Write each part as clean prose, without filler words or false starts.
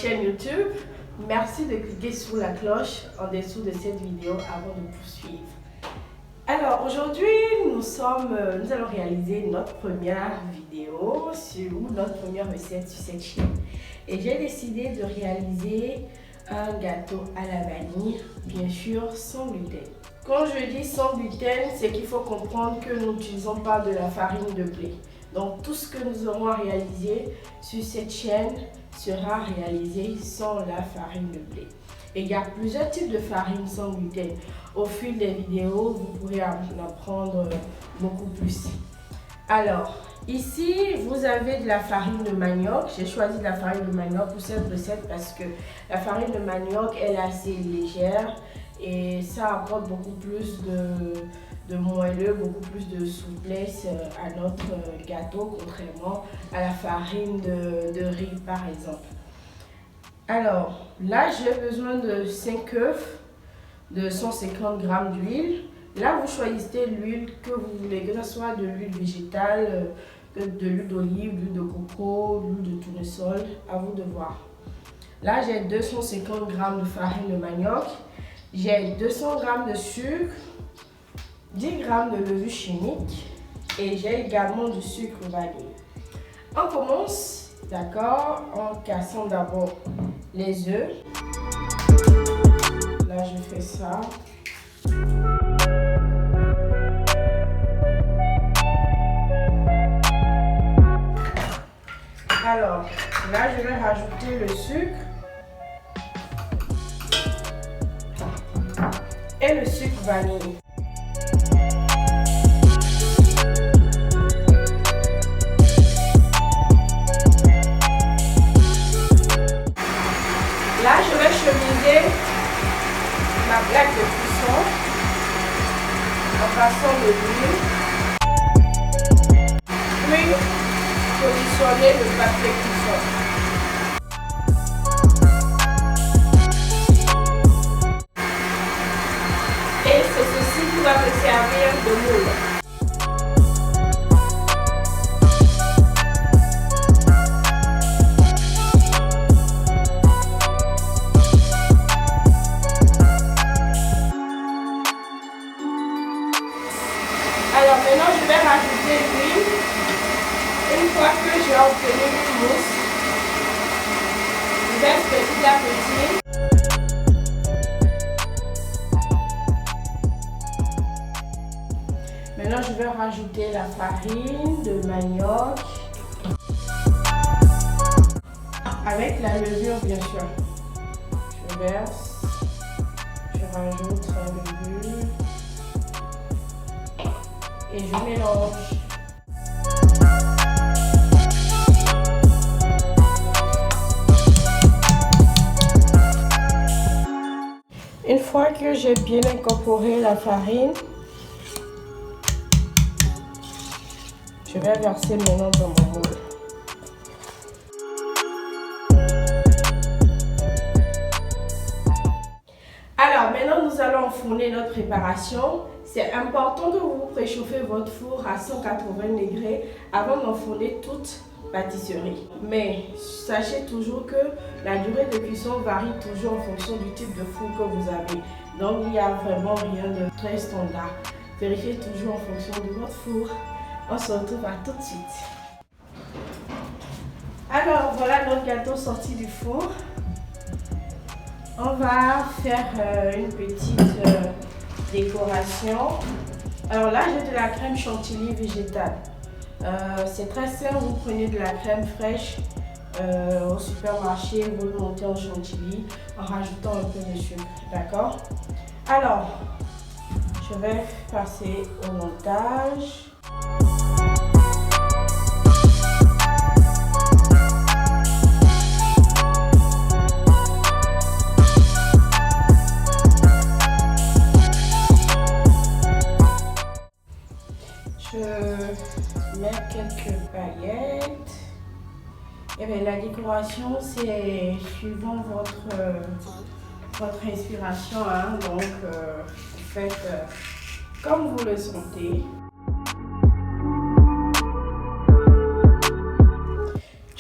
chaîne YouTube. Merci de cliquer sur la cloche en dessous de cette vidéo avant de poursuivre. Alors aujourd'hui, nous allons réaliser notre première vidéo notre première recette sur cette chaîne. Et j'ai décidé de réaliser un gâteau à la vanille, bien sûr sans gluten. Quand je dis sans gluten, c'est qu'il faut comprendre que nous n'utilisons pas de la farine de blé. Donc tout ce que nous aurons à réaliser sur cette chaîne sera réalisé sans la farine de blé. Et il y a plusieurs types de farine sans gluten. Au fil des vidéos, vous pourrez en apprendre beaucoup plus. Alors, ici, vous avez de la farine de manioc. J'ai choisi de la farine de manioc pour cette recette parce que la farine de manioc, elle est assez légère et ça apporte beaucoup plus de moelleux, beaucoup plus de souplesse à notre gâteau, contrairement à la farine de riz par exemple. Alors là, j'ai besoin de 5 œufs, de 150 g d'huile. Là, vous choisissez l'huile que vous voulez, que ce soit de l'huile végétale, de l'huile d'olive, l'huile de coco, l'huile de tournesol, à vous de voir. Là, j'ai 250 g de farine de manioc, j'ai 200 g de sucre, 10 g de levure chimique et j'ai également du sucre vanille. On commence, d'accord, en cassant d'abord les œufs. Là, je fais ça. Alors, là, je vais rajouter le sucre et le sucre vanille. Là, je vais chemiser ma plaque de cuisson en passant de l'huile, puis positionner le papier cuisson. Et c'est ceci qui va me servir de moule. Alors maintenant, je vais rajouter l'huile. Une fois que j'ai obtenu une mousse, je verse petit à petit. Maintenant, je vais rajouter la farine de manioc avec la levure, bien sûr. Je verse, je rajoute la levure. Et je mélange. Une fois que j'ai bien incorporé la farine, je vais verser maintenant dans mon moule. Alors maintenant, nous allons enfourner notre préparation. C'est important de vous préchauffer votre four à 180 degrés avant d'enfourner toute pâtisserie. Mais sachez toujours que la durée de cuisson varie toujours en fonction du type de four que vous avez. Donc il n'y a vraiment rien de très standard. Vérifiez toujours en fonction de votre four. On se retrouve à tout de suite. Alors voilà notre gâteau sorti du four. On va faire une petite décoration. Alors là, j'ai de la crème chantilly végétale. C'est très simple, vous prenez de la crème fraîche au supermarché, vous le montez en chantilly en rajoutant un peu de sucre, d'accord? Alors, je vais passer au montage. Je mets quelques paillettes. Et bien, la décoration, c'est suivant votre inspiration. Hein? Donc, vous faites comme vous le sentez.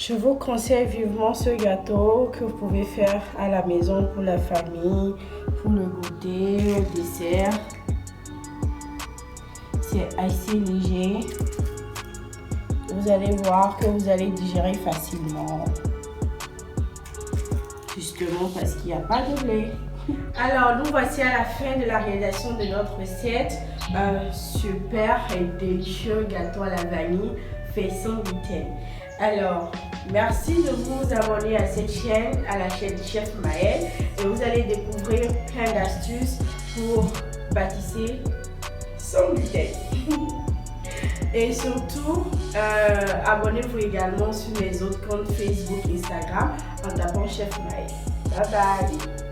Je vous conseille vivement ce gâteau que vous pouvez faire à la maison pour la famille, pour le goûter, au dessert. C'est assez léger. Vous allez voir que vous allez digérer facilement. Justement parce qu'il n'y a pas de lait. Alors, nous voici à la fin de la réalisation de notre recette. Un super et délicieux gâteau à la vanille fait sans gluten. Alors, merci de vous abonner à cette chaîne, à la chaîne Chef Maëlle. Et vous allez découvrir plein d'astuces pour pâtisser sans gluten. Et surtout, abonnez-vous également sur mes autres comptes Facebook et Instagram en tapant Chef Maëlle. Bye bye!